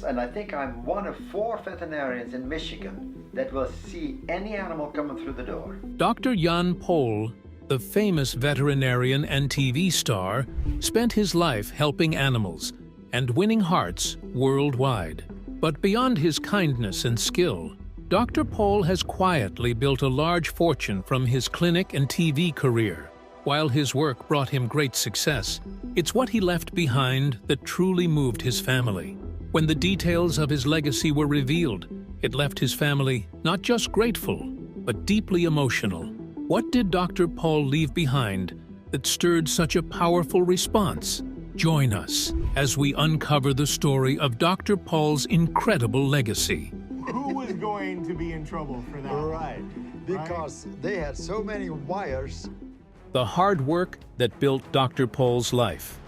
animals, and I think I'm one of 4 veterinarians in Michigan that will see any animal coming through the door. Dr. Jan Pol, the famous veterinarian and TV star, spent his life helping animals and winning hearts worldwide. But beyond his kindness and skill, Dr. Pol has quietly built a large fortune from his clinic and TV career. While his work brought him great success, it's what he left behind that truly moved his family. When the details of his legacy were revealed, it left his family not just grateful, but deeply emotional. What did Dr. Pol leave behind that stirred such a powerful response? Join us as we uncover the story of Dr. Pol's incredible legacy. Who was going to be in trouble for that? Right, because they had so many wires. The hard work that built Dr. Pol's life.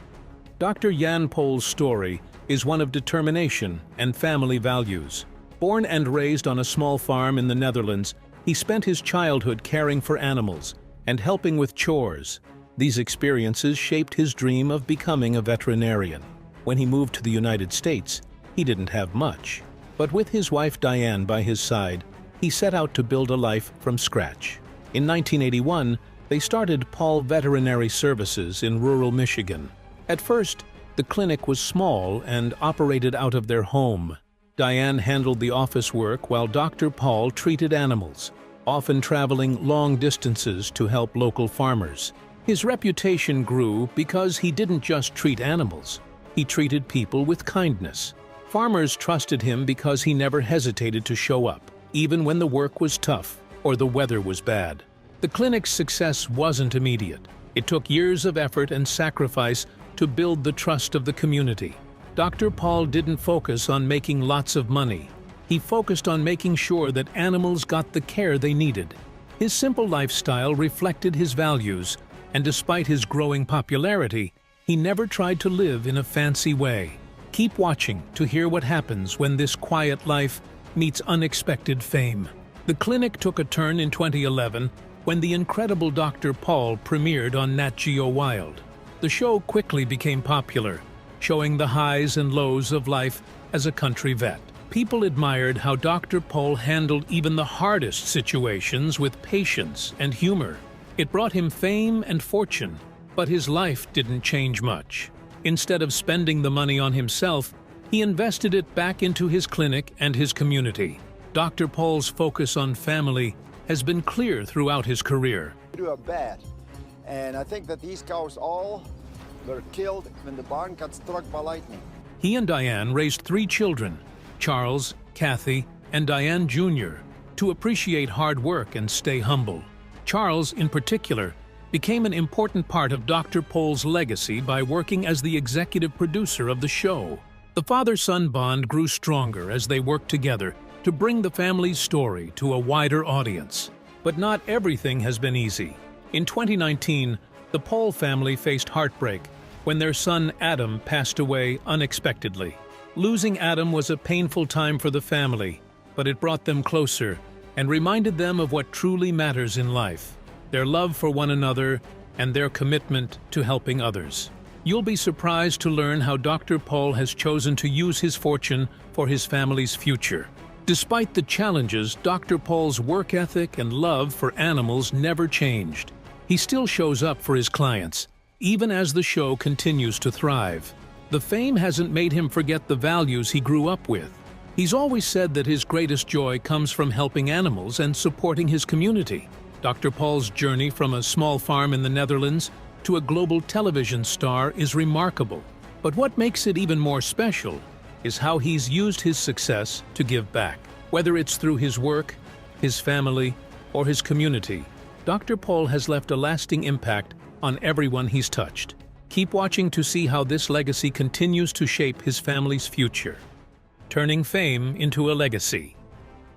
Dr. Jan Pol's story is one of determination and family values. Born and raised on a small farm in the Netherlands, he spent his childhood caring for animals and helping with chores. These experiences shaped his dream of becoming a veterinarian. When he moved to the United States, he didn't have much. But with his wife Diane by his side, he set out to build a life from scratch. In 1981, they started Pol Veterinary Services in rural Michigan. At first, the clinic was small and operated out of their home. Diane handled the office work while Dr. Pol treated animals, often traveling long distances to help local farmers. His reputation grew because he didn't just treat animals, he treated people with kindness. Farmers trusted him because he never hesitated to show up, even when the work was tough or the weather was bad. The clinic's success wasn't immediate. It took years of effort and sacrifice to build the trust of the community. Dr. Pol didn't focus on making lots of money. He focused on making sure that animals got the care they needed. His simple lifestyle reflected his values, and despite his growing popularity, he never tried to live in a fancy way. Keep watching to hear what happens when this quiet life meets unexpected fame. The clinic took a turn in 2011 when The Incredible Dr. Pol premiered on Nat Geo Wild. The show quickly became popular, showing the highs and lows of life as a country vet. People admired how Dr. Pol handled even the hardest situations with patience and humor. It brought him fame and fortune, but his life didn't change much. Instead of spending the money on himself, he invested it back into his clinic and his community. Dr. Pol's focus on family has been clear throughout his career. Do a bad, and I think that these cows all were killed when the barn got struck by lightning. He and Diane raised 3 children, Charles, Kathy, and Diane Jr., to appreciate hard work and stay humble. Charles, in particular, became an important part of Dr. Pol's legacy by working as the executive producer of the show. The father-son bond grew stronger as they worked together to bring the family's story to a wider audience. But not everything has been easy. In 2019, the Pol family faced heartbreak when their son Adam passed away unexpectedly. Losing Adam was a painful time for the family, but it brought them closer and reminded them of what truly matters in life: their love for one another and their commitment to helping others. You'll be surprised to learn how Dr. Pol has chosen to use his fortune for his family's future. Despite the challenges, Dr. Pol's work ethic and love for animals never changed. He still shows up for his clients, even as the show continues to thrive. The fame hasn't made him forget the values he grew up with. He's always said that his greatest joy comes from helping animals and supporting his community. Dr. Pol's journey from a small farm in the Netherlands to a global television star is remarkable. But what makes it even more special is how he's used his success to give back. Whether it's through his work, his family, or his community, Dr. Pol has left a lasting impact on everyone he's touched. Keep watching to see how this legacy continues to shape his family's future, turning fame into a legacy.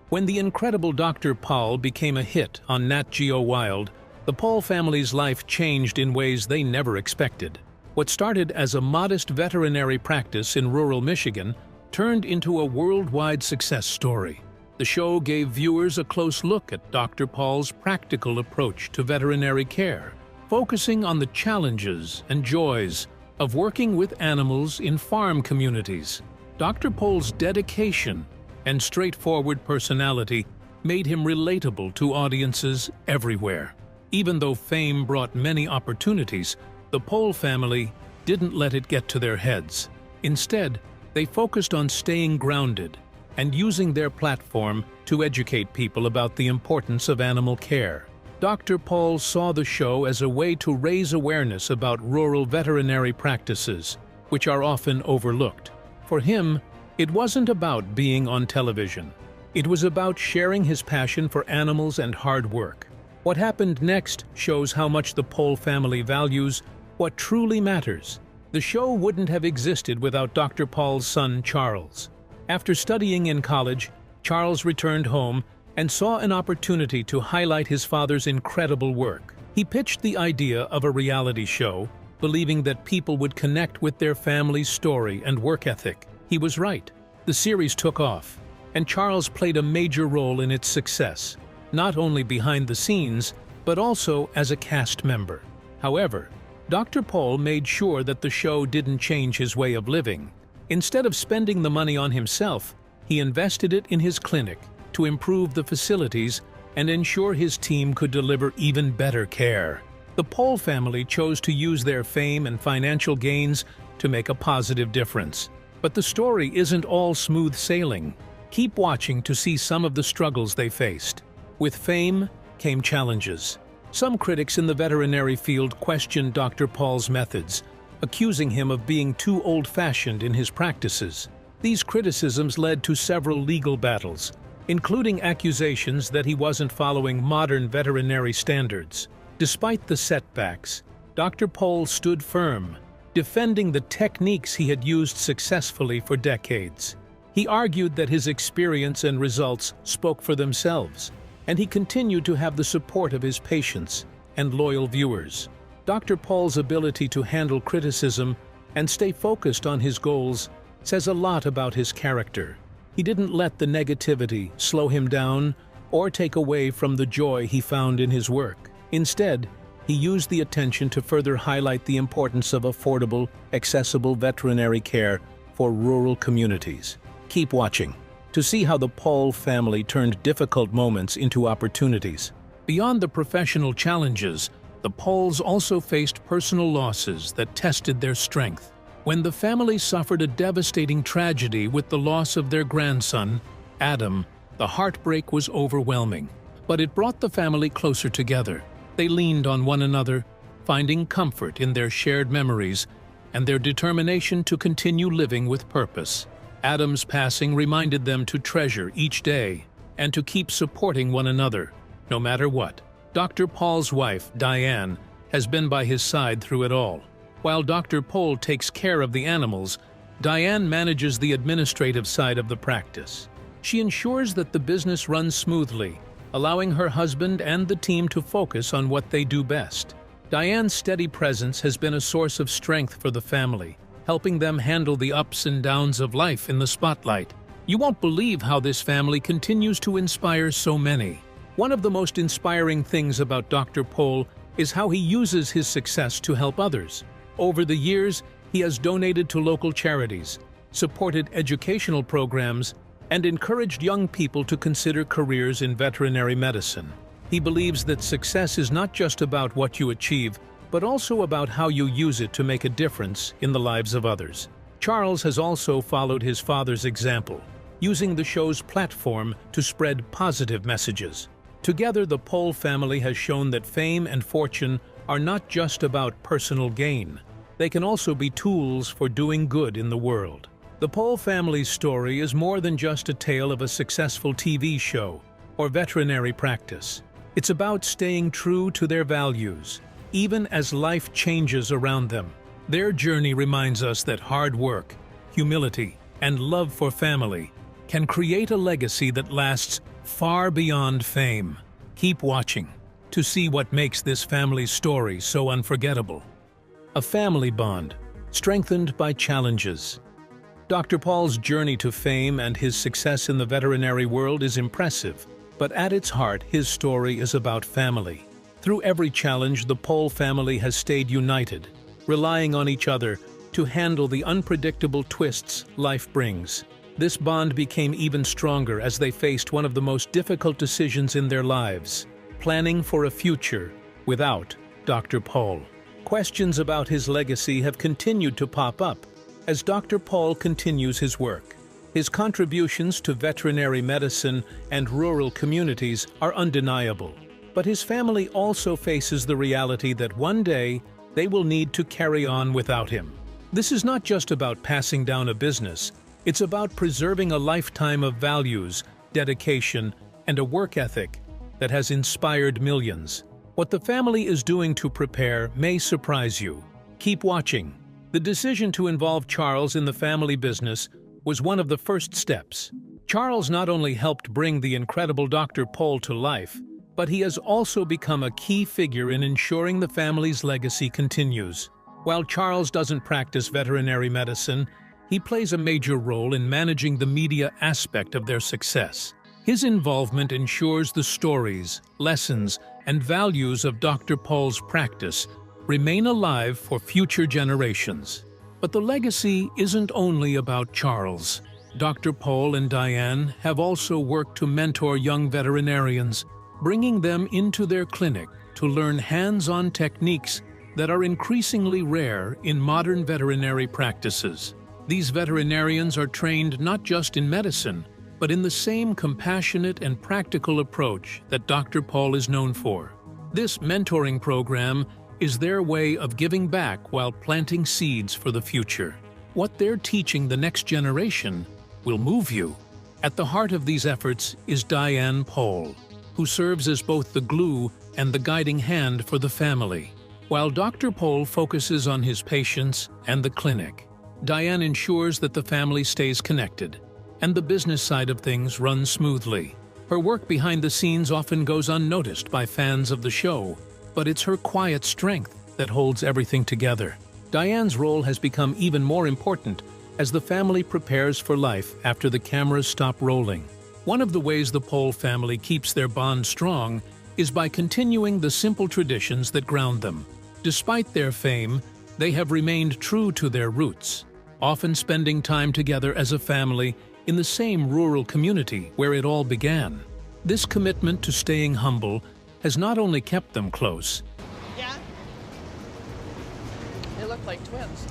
When The Incredible Dr. Pol became a hit on Nat Geo Wild, the Pol family's life changed in ways they never expected. What started as a modest veterinary practice in rural Michigan turned into a worldwide success story. The show gave viewers a close look at Dr. Pol's practical approach to veterinary care, focusing on the challenges and joys of working with animals in farm communities. Dr. Pohl's dedication and straightforward personality made him relatable to audiences everywhere. Even though fame brought many opportunities, the Pohl family didn't let it get to their heads. Instead, they focused on staying grounded and using their platform to educate people about the importance of animal care. Dr. Pohl saw the show as a way to raise awareness about rural veterinary practices, which are often overlooked. For him, it wasn't about being on television. It was about sharing his passion for animals and hard work. What happened next shows how much the Pohl family values what truly matters. The show wouldn't have existed without Dr. Pohl's son, Charles. After studying in college, Charles returned home and saw an opportunity to highlight his father's incredible work. He pitched the idea of a reality show, believing that people would connect with their family's story and work ethic. He was right. The series took off, and Charles played a major role in its success, not only behind the scenes, but also as a cast member. However, Dr. Pohl made sure that the show didn't change his way of living. Instead of spending the money on himself, he invested it in his clinic to improve the facilities and ensure his team could deliver even better care. The Pohl family chose to use their fame and financial gains to make a positive difference. But the story isn't all smooth sailing. Keep watching to see some of the struggles they faced. With fame came challenges. Some critics in the veterinary field questioned Dr. Pohl's methods, accusing him of being too old-fashioned in his practices. These criticisms led to several legal battles, including accusations that he wasn't following modern veterinary standards. Despite the setbacks, Dr. Pohl stood firm, defending the techniques he had used successfully for decades. He argued that his experience and results spoke for themselves, and he continued to have the support of his patients and loyal viewers. Dr. Pohl's ability to handle criticism and stay focused on his goals says a lot about his character. He didn't let the negativity slow him down or take away from the joy he found in his work. Instead, he used the attention to further highlight the importance of affordable, accessible veterinary care for rural communities. Keep watching to see how the Pohl family turned difficult moments into opportunities. Beyond the professional challenges, the Pohls also faced personal losses that tested their strength. When the family suffered a devastating tragedy with the loss of their grandson, Adam, the heartbreak was overwhelming. But it brought the family closer together. They leaned on one another, finding comfort in their shared memories and their determination to continue living with purpose. Adam's passing reminded them to treasure each day and to keep supporting one another, no matter what. Dr. Pohl's wife, Diane, has been by his side through it all. While Dr. Pohl takes care of the animals, Diane manages the administrative side of the practice. She ensures that the business runs smoothly, allowing her husband and the team to focus on what they do best. Diane's steady presence has been a source of strength for the family, helping them handle the ups and downs of life in the spotlight. You won't believe how this family continues to inspire so many. One of the most inspiring things about Dr. Pohl is how he uses his success to help others. Over the years, he has donated to local charities, supported educational programs, and encouraged young people to consider careers in veterinary medicine. He believes that success is not just about what you achieve, but also about how you use it to make a difference in the lives of others. Charles has also followed his father's example, using the show's platform to spread positive messages. Together, the Pohl family has shown that fame and fortune are not just about personal gain. They can also be tools for doing good in the world. The Pohl family's story is more than just a tale of a successful TV show or veterinary practice. It's about staying true to their values, even as life changes around them. Their journey reminds us that hard work, humility, and love for family can create a legacy that lasts far beyond fame. Keep watching to see what makes this family's story so unforgettable. A family bond, strengthened by challenges. Dr. Pohl's journey to fame and his success in the veterinary world is impressive, but at its heart, his story is about family. Through every challenge, the Pohl family has stayed united, relying on each other to handle the unpredictable twists life brings. This bond became even stronger as they faced one of the most difficult decisions in their lives: planning for a future without Dr. Paul. Questions about his legacy have continued to pop up as Dr. Paul continues his work. His contributions to veterinary medicine and rural communities are undeniable, but his family also faces the reality that one day they will need to carry on without him. This is not just about passing down a business, it's about preserving a lifetime of values, dedication, and a work ethic that has inspired millions. What the family is doing to prepare may surprise you. Keep watching. The decision to involve Charles in the family business was one of the first steps. Charles not only helped bring the incredible Dr. Paul to life, but he has also become a key figure in ensuring the family's legacy continues. While Charles doesn't practice veterinary medicine, he plays a major role in managing the media aspect of their success. His involvement ensures the stories, lessons, and values of Dr. Paul's practice remain alive for future generations. But the legacy isn't only about Charles. Dr. Paul and Diane have also worked to mentor young veterinarians, bringing them into their clinic to learn hands-on techniques that are increasingly rare in modern veterinary practices. These veterinarians are trained not just in medicine, but in the same compassionate and practical approach that Dr. Paul is known for. This mentoring program is their way of giving back while planting seeds for the future. What they're teaching the next generation will move you. At the heart of these efforts is Diane Paul, who serves as both the glue and the guiding hand for the family. While Dr. Paul focuses on his patients and the clinic, Diane ensures that the family stays connected and the business side of things runs smoothly. Her work behind the scenes often goes unnoticed by fans of the show, but it's her quiet strength that holds everything together. Diane's role has become even more important as the family prepares for life after the cameras stop rolling. One of the ways the Paul family keeps their bond strong is by continuing the simple traditions that ground them. Despite their fame, they have remained true to their roots, often spending time together as a family in the same rural community where it all began. This commitment to staying humble has not only kept them close, Yeah. They look like twins.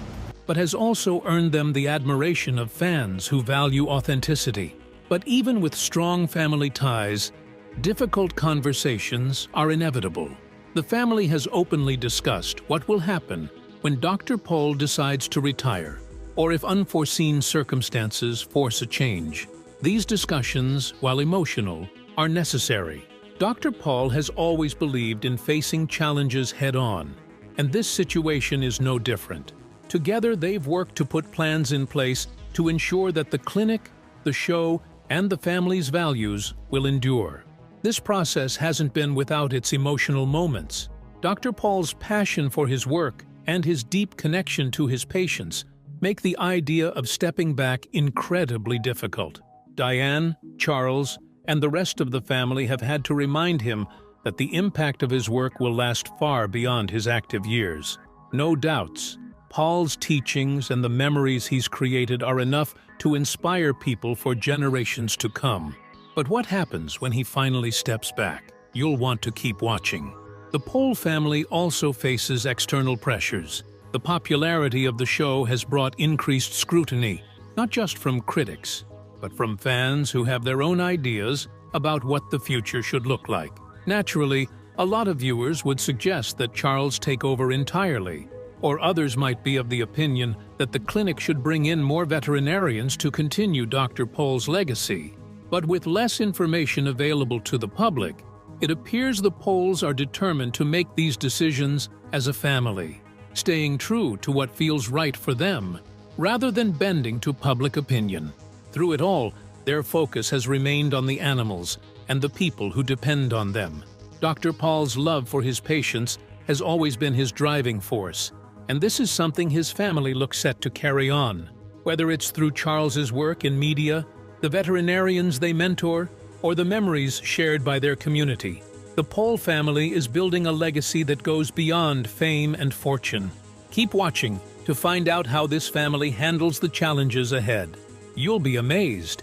but has also earned them the admiration of fans who value authenticity. But even with strong family ties, difficult conversations are inevitable. The family has openly discussed what will happen when Dr. Paul decides to retire, or if unforeseen circumstances force a change. These discussions, while emotional, are necessary. Dr. Paul has always believed in facing challenges head-on, and this situation is no different. Together, they've worked to put plans in place to ensure that the clinic, the show, and the family's values will endure. This process hasn't been without its emotional moments. Dr. Paul's passion for his work and his deep connection to his patients make the idea of stepping back incredibly difficult. Diane, Charles, and the rest of the family have had to remind him that the impact of his work will last far beyond his active years. No doubts, Paul's teachings and the memories he's created are enough to inspire people for generations to come. But what happens when he finally steps back? You'll want to keep watching. The Paul family also faces external pressures. The popularity of the show has brought increased scrutiny, not just from critics, but from fans who have their own ideas about what the future should look like. Naturally, a lot of viewers would suggest that Charles take over entirely, or others might be of the opinion that the clinic should bring in more veterinarians to continue Dr. Paul's legacy. But with less information available to the public, it appears the Pauls are determined to make these decisions as a family, staying true to what feels right for them, rather than bending to public opinion. Through it all, their focus has remained on the animals and the people who depend on them. Dr. Paul's love for his patients has always been his driving force, and this is something his family looks set to carry on. Whether it's through Charles's work in media, the veterinarians they mentor, or the memories shared by their community, the Paul family is building a legacy that goes beyond fame and fortune. Keep watching to find out how this family handles the challenges ahead. You'll be amazed.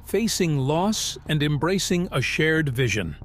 Facing loss and embracing a shared vision.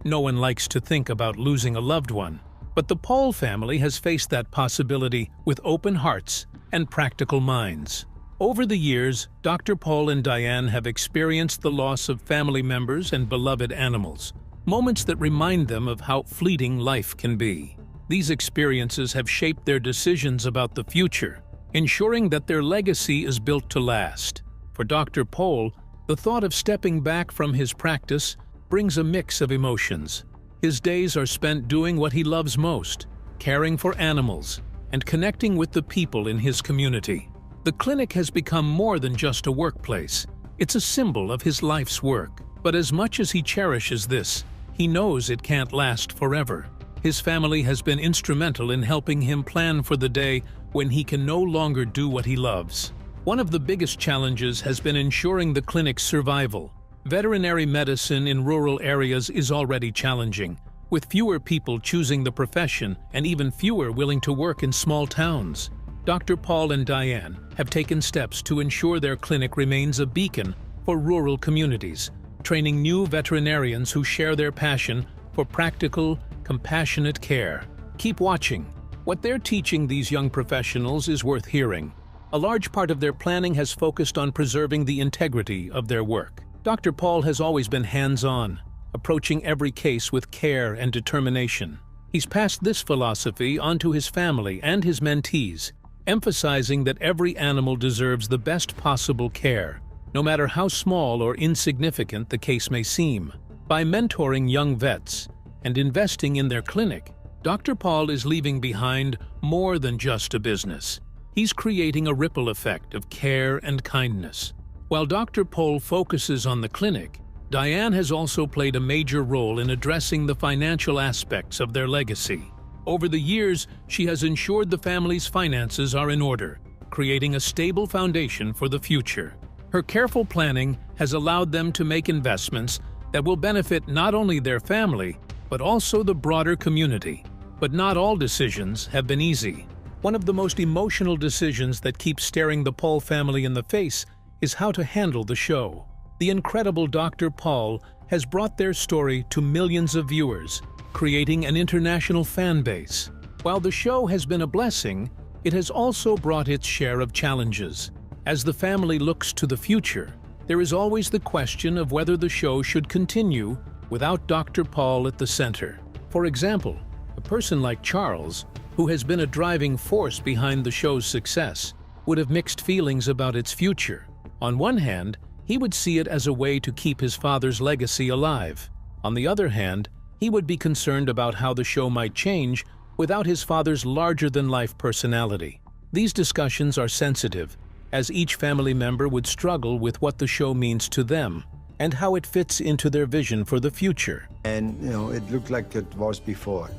No one likes to think about losing a loved one, but the Paul family has faced that possibility with open hearts and practical minds. Over the years, Dr. Paul and Diane have experienced the loss of family members and beloved animals, moments that remind them of how fleeting life can be. These experiences have shaped their decisions about the future, ensuring that their legacy is built to last. For Dr. Paul, the thought of stepping back from his practice brings a mix of emotions. His days are spent doing what he loves most, caring for animals, and connecting with the people in his community. The clinic has become more than just a workplace. It's a symbol of his life's work. But as much as he cherishes this, he knows it can't last forever. His family has been instrumental in helping him plan for the day when he can no longer do what he loves. One of the biggest challenges has been ensuring the clinic's survival. Veterinary medicine in rural areas is already challenging, with fewer people choosing the profession and even fewer willing to work in small towns. Dr. Paul and Diane have taken steps to ensure their clinic remains a beacon for rural communities, training new veterinarians who share their passion for practical, compassionate care. Keep watching. What they're teaching these young professionals is worth hearing. A large part of their planning has focused on preserving the integrity of their work. Dr. Paul has always been hands-on, approaching every case with care and determination. He's passed this philosophy on to his family and his mentees, emphasizing that every animal deserves the best possible care, no matter how small or insignificant the case may seem. By mentoring young vets and investing in their clinic, Dr. Paul is leaving behind more than just a business. He's creating a ripple effect of care and kindness. While Dr. Paul focuses on the clinic, Diane has also played a major role in addressing the financial aspects of their legacy. Over the years, she has ensured the family's finances are in order, creating a stable foundation for the future. Her careful planning has allowed them to make investments that will benefit not only their family, but also the broader community. But not all decisions have been easy. One of the most emotional decisions that keeps staring the Paul family in the face is how to handle the show. The incredible Dr. Paul has brought their story to millions of viewers, creating an international fan base. While the show has been a blessing, it has also brought its share of challenges. As the family looks to the future, there is always the question of whether the show should continue without Dr. Paul at the center. For example, a person like Charles, who has been a driving force behind the show's success, would have mixed feelings about its future. On one hand, he would see it as a way to keep his father's legacy alive. On the other hand, he would be concerned about how the show might change without his father's larger-than-life personality. These discussions are sensitive, as each family member would struggle with what the show means to them and how it fits into their vision for the future. And, it looked like it was before.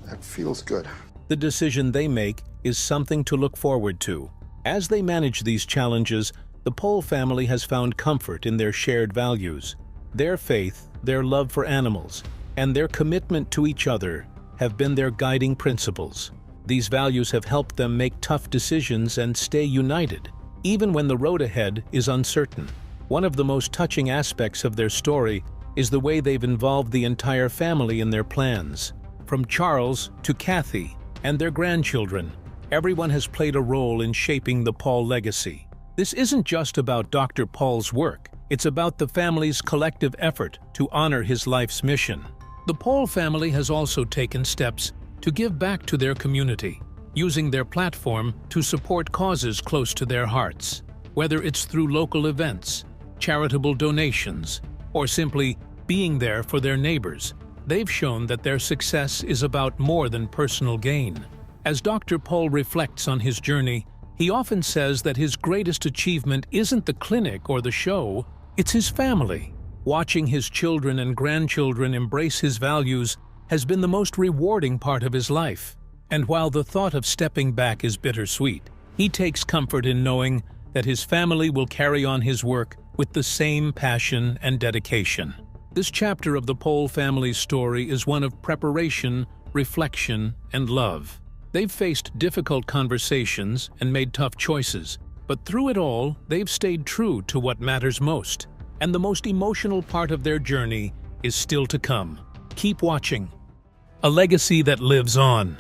That feels good. The decision they make is something to look forward to. As they manage these challenges, the Paul family has found comfort in their shared values. Their faith, their love for animals, and their commitment to each other have been their guiding principles. These values have helped them make tough decisions and stay united, even when the road ahead is uncertain. One of the most touching aspects of their story is the way they've involved the entire family in their plans. From Charles to Kathy and their grandchildren, everyone has played a role in shaping the Paul legacy. This isn't just about Dr. Paul's work, it's about the family's collective effort to honor his life's mission. The Paul family has also taken steps to give back to their community, using their platform to support causes close to their hearts. Whether it's through local events, charitable donations, or simply being there for their neighbors, they've shown that their success is about more than personal gain. As Dr. Paul reflects on his journey, he often says that his greatest achievement isn't the clinic or the show, it's his family. Watching his children and grandchildren embrace his values has been the most rewarding part of his life. And while the thought of stepping back is bittersweet, he takes comfort in knowing that his family will carry on his work with the same passion and dedication. This chapter of the Paul family's story is one of preparation, reflection, and love. They've faced difficult conversations and made tough choices, but through it all, they've stayed true to what matters most. And the most emotional part of their journey is still to come. Keep watching. A legacy that lives on.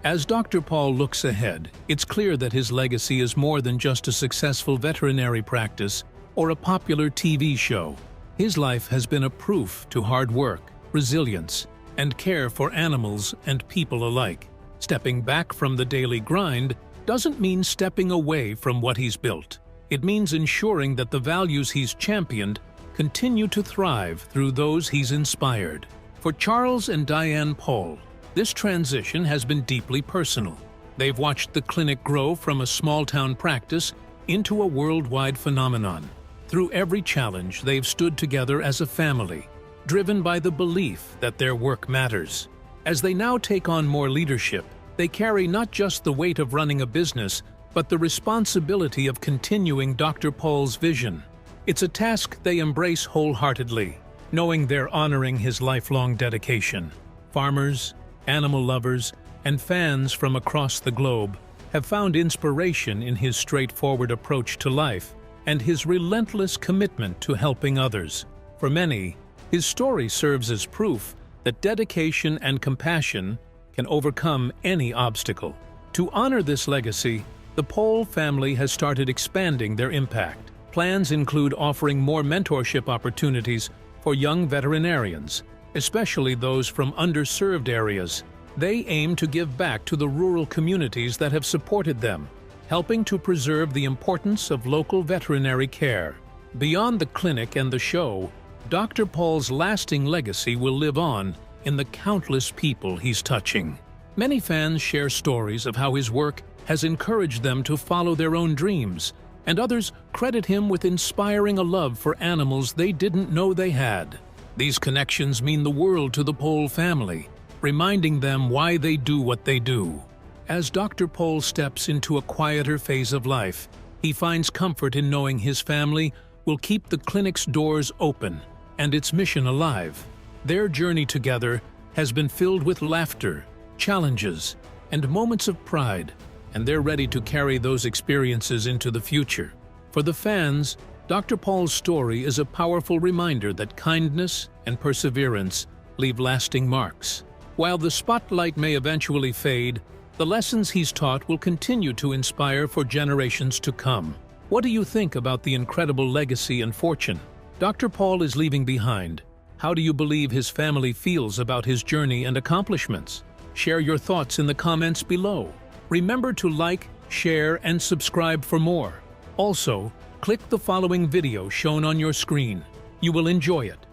As Dr. Paul looks ahead, it's clear that his legacy is more than just a successful veterinary practice or a popular TV show. His life has been a proof to hard work, resilience, and care for animals and people alike. Stepping back from the daily grind doesn't mean stepping away from what he's built. It means ensuring that the values he's championed continue to thrive through those he's inspired. For Charles and Diane Paul, this transition has been deeply personal. They've watched the clinic grow from a small-town practice into a worldwide phenomenon. Through every challenge, they've stood together as a family, driven by the belief that their work matters. As they now take on more leadership, they carry not just the weight of running a business, but the responsibility of continuing Dr. Paul's vision. It's a task they embrace wholeheartedly, knowing they're honoring his lifelong dedication. Farmers, animal lovers, and fans from across the globe have found inspiration in his straightforward approach to life and his relentless commitment to helping others. For many, his story serves as proof that dedication and compassion can overcome any obstacle. To honor this legacy, the Paul family has started expanding their impact. Plans include offering more mentorship opportunities for young veterinarians, especially those from underserved areas. They aim to give back to the rural communities that have supported them, helping to preserve the importance of local veterinary care. Beyond the clinic and the show, Dr. Paul's lasting legacy will live on in the countless people he's touching. Many fans share stories of how his work has encouraged them to follow their own dreams, and others credit him with inspiring a love for animals they didn't know they had. These connections mean the world to the Paul family, reminding them why they do what they do. As Dr. Paul steps into a quieter phase of life, he finds comfort in knowing his family will keep the clinic's doors open and its mission alive. Their journey together has been filled with laughter, challenges, and moments of pride, and they're ready to carry those experiences into the future. For the fans, Dr. Paul's story is a powerful reminder that kindness and perseverance leave lasting marks. While the spotlight may eventually fade, the lessons he's taught will continue to inspire for generations to come. What do you think about the incredible legacy and fortune Dr. Paul is leaving behind? How do you believe his family feels about his journey and accomplishments? Share your thoughts in the comments below. Remember to like, share, and subscribe for more. Also, click the following video shown on your screen. You will enjoy it.